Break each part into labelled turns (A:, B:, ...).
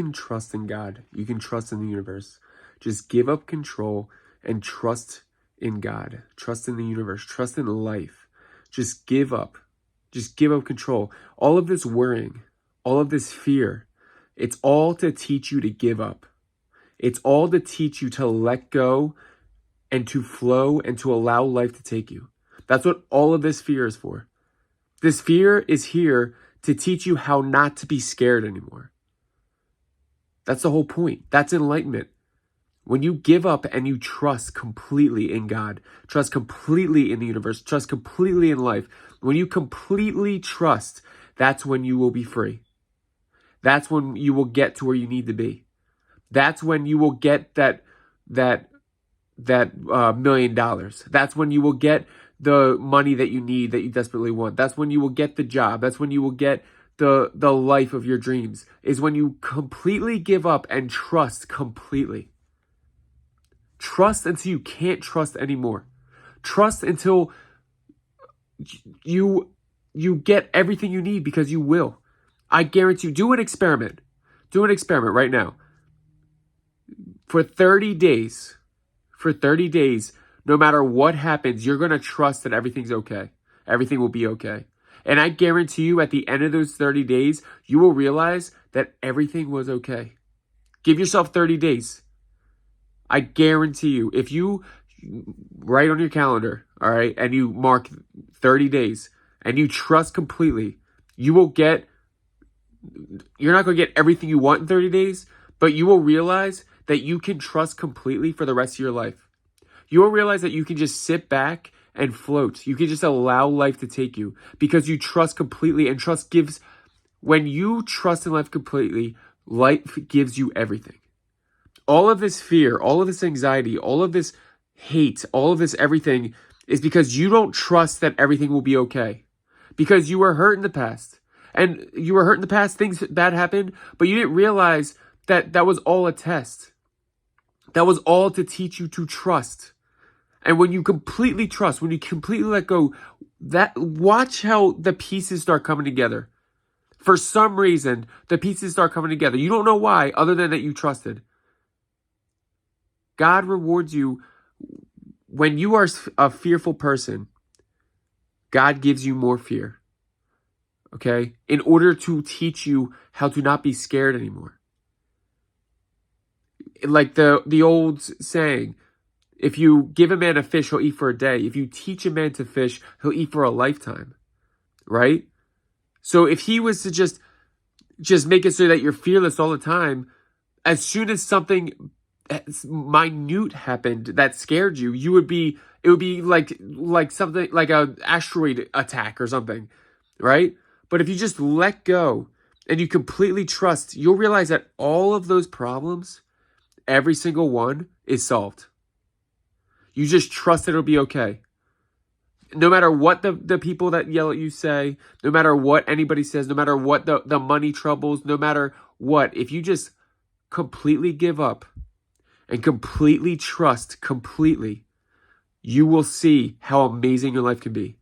A: can trust in God. You can trust in the universe. Just give up control and trust in God. Trust in the universe. Trust in life. Just give up. Just give up control. All of this worrying, all of this fear, it's all to teach you to give up. It's all to teach you to let go and to flow and to allow life to take you. That's what all of this fear is for. This fear is here to teach you how not to be scared anymore. That's the whole point. That's enlightenment. When you give up and you trust completely in God, trust completely in the universe, trust completely in life, when you completely trust, that's when you will be free. That's when you will get to where you need to be. That's when you will get that $1 million. That's when you will get the money that you need, that you desperately want. That's when you will get the job. That's when you will get the life of your dreams, is when you completely give up and trust completely. Trust until you can't trust anymore. Trust until you get everything you need, because you will. I guarantee you. Do an experiment. Do an experiment right now. For 30 days, no matter what happens, you're going to trust that everything's okay. Everything will be okay. And I guarantee you, at the end of those 30 days, you will realize that everything was okay. Give yourself 30 days. I guarantee you, if you write on your calendar, all right, and you mark 30 days and you trust completely, you're not going to get everything you want in 30 days, but you will realize that you can trust completely for the rest of your life. You will realize that you can just sit back and float. You can just allow life to take you because you trust completely, and when you trust in life completely, life gives you everything. All of this fear, all of this anxiety, all of this hate, all of this everything is because you don't trust that everything will be okay. Because you were hurt in the past. And you were hurt in the past, things bad happened, but you didn't realize that that was all a test. That was all to teach you to trust. And when you completely trust, when you completely let go, watch how the pieces start coming together. For some reason, the pieces start coming together. You don't know why, other than that you trusted. God rewards you when you are a fearful person. God gives you more fear. Okay? In order to teach you how to not be scared anymore. Like the old saying, if you give a man a fish, he'll eat for a day. If you teach a man to fish, he'll eat for a lifetime. Right? So if he was to just make it so that you're fearless all the time, as soon as something minute happened that scared you, it would be like something like an asteroid attack or something, right? But if you just let go and you completely trust, you'll realize that all of those problems, every single one, is solved. You just trust that it'll be okay. No matter what the people that yell at you say, no matter what anybody says, no matter what the money troubles, no matter what, if you just completely give up and completely trust completely, you will see how amazing your life can be.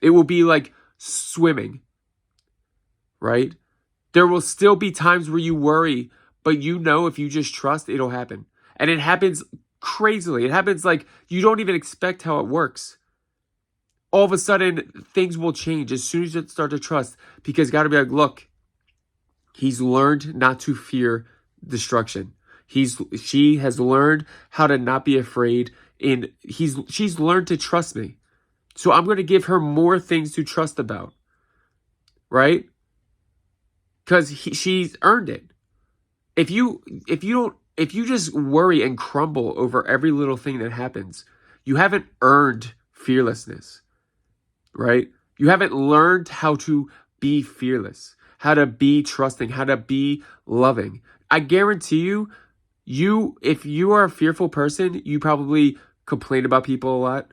A: It will be like swimming, right? There will still be times where you worry, but you know if you just trust, it'll happen. And it happens crazily. It happens like you don't even expect how it works. All of a sudden, things will change as soon as you start to trust, because God will be like, look, he's learned not to fear destruction. She has learned how to not be afraid, and she's learned to trust me. So I'm going to give her more things to trust about, right? Because she's earned it. If you just worry and crumble over every little thing that happens, you haven't earned fearlessness, right? You haven't learned how to be fearless, how to be trusting, how to be loving. I guarantee you, if you are a fearful person, you probably complain about people a lot.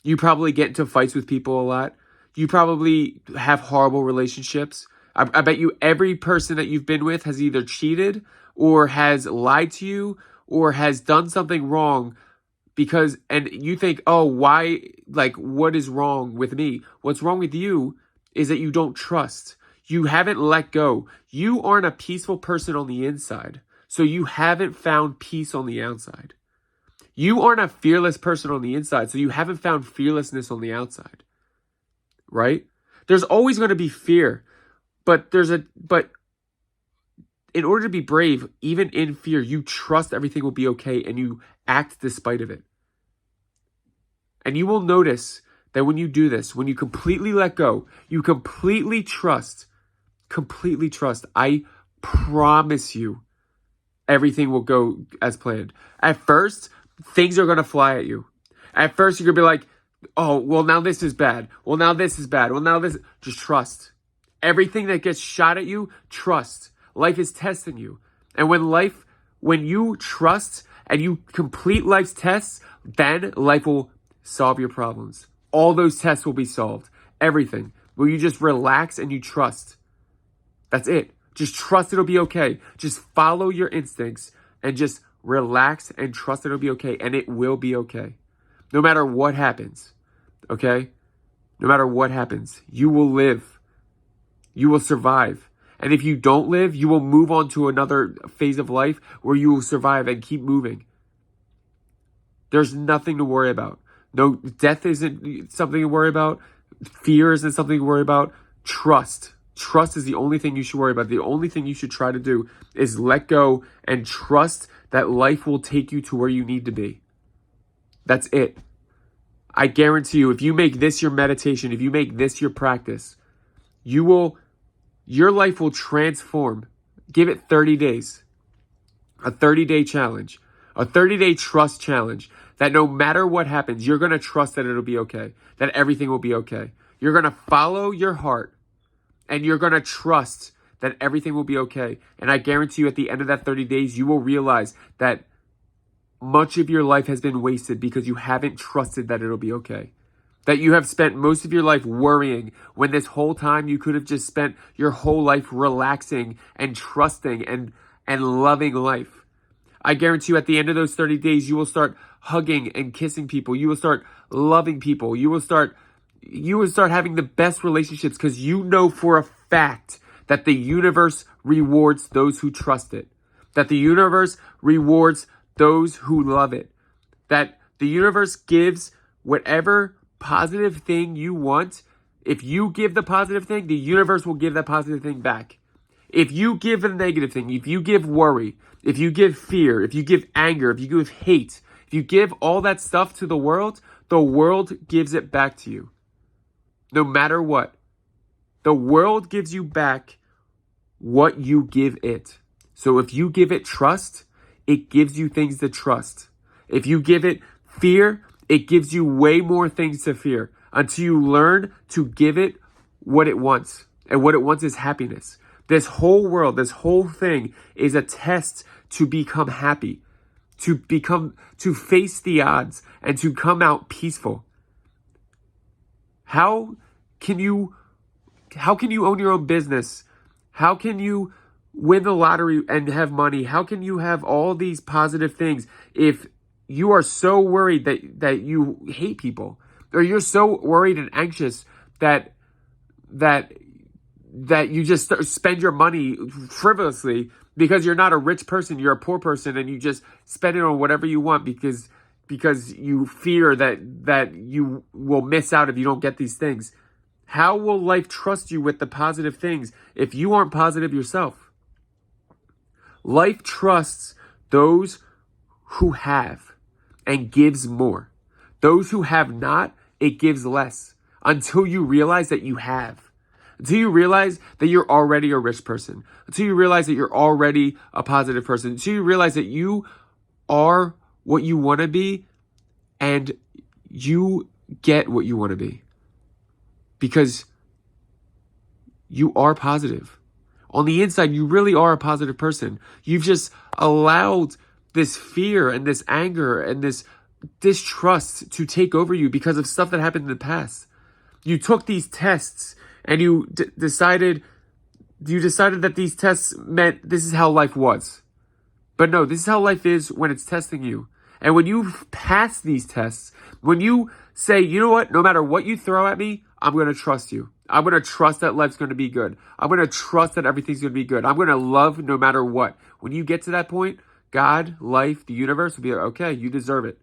A: You probably get into fights with people a lot. You probably have horrible relationships. I bet you every person that you've been with has either cheated or has lied to you or has done something wrong, and you think, oh, why, like, what is wrong with me? What's wrong with you is that you don't trust. You haven't let go. You aren't a peaceful person on the inside, so you haven't found peace on the outside. You aren't a fearless person on the inside, so you haven't found fearlessness on the outside. Right? There's always going to be fear, but in order to be brave, even in fear, you trust everything will be okay and you act despite of it. And you will notice that when you do this, when you completely let go, you completely trust, I promise you, everything will go as planned. At first, things are going to fly at you. At first, you're going to be like, oh, well, now this is bad. Well, now this is bad. Well, now this. Just trust. Everything that gets shot at you, trust. Life is testing you. And when you trust and you complete life's tests, then life will solve your problems. All those tests will be solved. Everything. Will you just relax and you trust? That's it. Just trust it'll be okay. Just follow your instincts and just relax and trust it'll be okay. And it will be okay. No matter what happens. Okay? No matter what happens, you will live. You will survive. And if you don't live, you will move on to another phase of life where you will survive and keep moving. There's nothing to worry about. No, death isn't something to worry about. Fear isn't something to worry about. Trust. Trust is the only thing you should worry about. The only thing you should try to do is let go and trust that life will take you to where you need to be. That's it. I guarantee you, if you make this your meditation, if you make this your practice, your life will transform. Give it 30 days. A 30-day challenge. A 30-day trust challenge. That no matter what happens, you're going to trust that it'll be okay. That everything will be okay. You're going to follow your heart. And you're going to trust that everything will be okay. And I guarantee you at the end of that 30 days, you will realize that much of your life has been wasted because you haven't trusted that it'll be okay. That you have spent most of your life worrying when this whole time you could have just spent your whole life relaxing and trusting and loving life. I guarantee you at the end of those 30 days, you will start hugging and kissing people. You will start loving people. You will start having the best relationships because you know for a fact that the universe rewards those who trust it. That the universe rewards those who love it. That the universe gives whatever positive thing you want. If you give the positive thing, the universe will give that positive thing back. If you give a negative thing, if you give worry, if you give fear, if you give anger, if you give hate, if you give all that stuff to the world gives it back to you. No matter what. The world gives you back what you give it. So if you give it trust, it gives you things to trust. If you give it fear, it gives you way more things to fear until you learn to give it what it wants. And what it wants is happiness. This whole world, this whole thing is a test to become happy, to face the odds and to come out peaceful. How can you own your own business? How can you win the lottery and have money? How can you have all these positive things if you are so worried that you hate people, or you're so worried and anxious that you just spend your money frivolously because you're not a rich person, you're a poor person, and you just spend it on whatever you want because you fear that you will miss out if you don't get these things? How will life trust you with the positive things if you aren't positive yourself? Life trusts those who have and gives more. Those who have not, it gives less until you realize that you have. Until you realize that you're already a rich person. Until you realize that you're already a positive person. Until you realize that you are what you want to be and you get what you want to be. Because you are positive. On the inside, you really are a positive person. You've just allowed this fear and this anger and this distrust to take over you because of stuff that happened in the past. You took these tests and you decided that these tests meant this is how life was. But no, this is how life is when it's testing you. And when you pass these tests, when you say, you know what, no matter what you throw at me, I'm going to trust you. I'm going to trust that life's going to be good. I'm going to trust that everything's going to be good. I'm going to love no matter what. When you get to that point, God, life, the universe will be like, okay, you deserve it.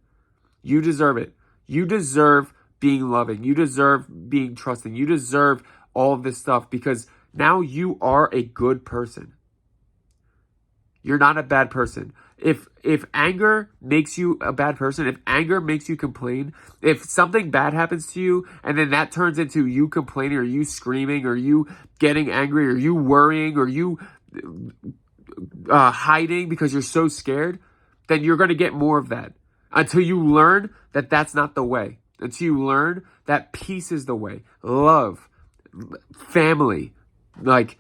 A: You deserve it. You deserve being loving. You deserve being trusting. You deserve all of this stuff because now you are a good person. You're not a bad person. If anger makes you a bad person, if anger makes you complain, if something bad happens to you and then that turns into you complaining or you screaming or you getting angry or you worrying or you hiding because you're so scared, then you're going to get more of that until you learn that that's not the way. Until you learn that peace is the way. Love, family, like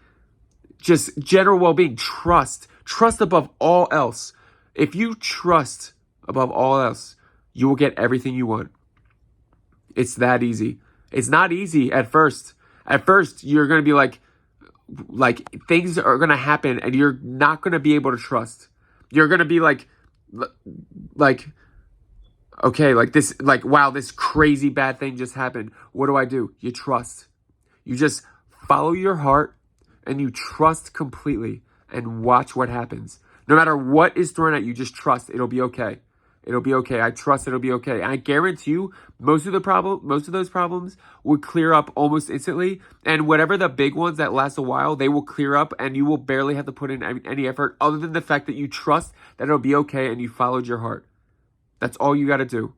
A: just general well-being, trust above all else. If you trust above all else, you will get everything you want. It's that easy. It's not easy at first. At first, you're going to be like things are going to happen and you're not going to be able to trust. You're going to be like, okay, like this, like, wow, this crazy bad thing just happened. What do? You trust. You just follow your heart and you trust completely and watch what happens. No matter what is thrown at you, just trust. It'll be okay. It'll be okay. I trust it'll be okay. And I guarantee you, most of those problems would clear up almost instantly. And whatever the big ones that last a while, they will clear up and you will barely have to put in any effort other than the fact that you trust that it'll be okay and you followed your heart. That's all you got to do.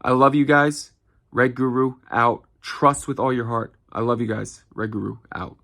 A: I love you guys. Red Guru out. Trust with all your heart. I love you guys. Red Guru out.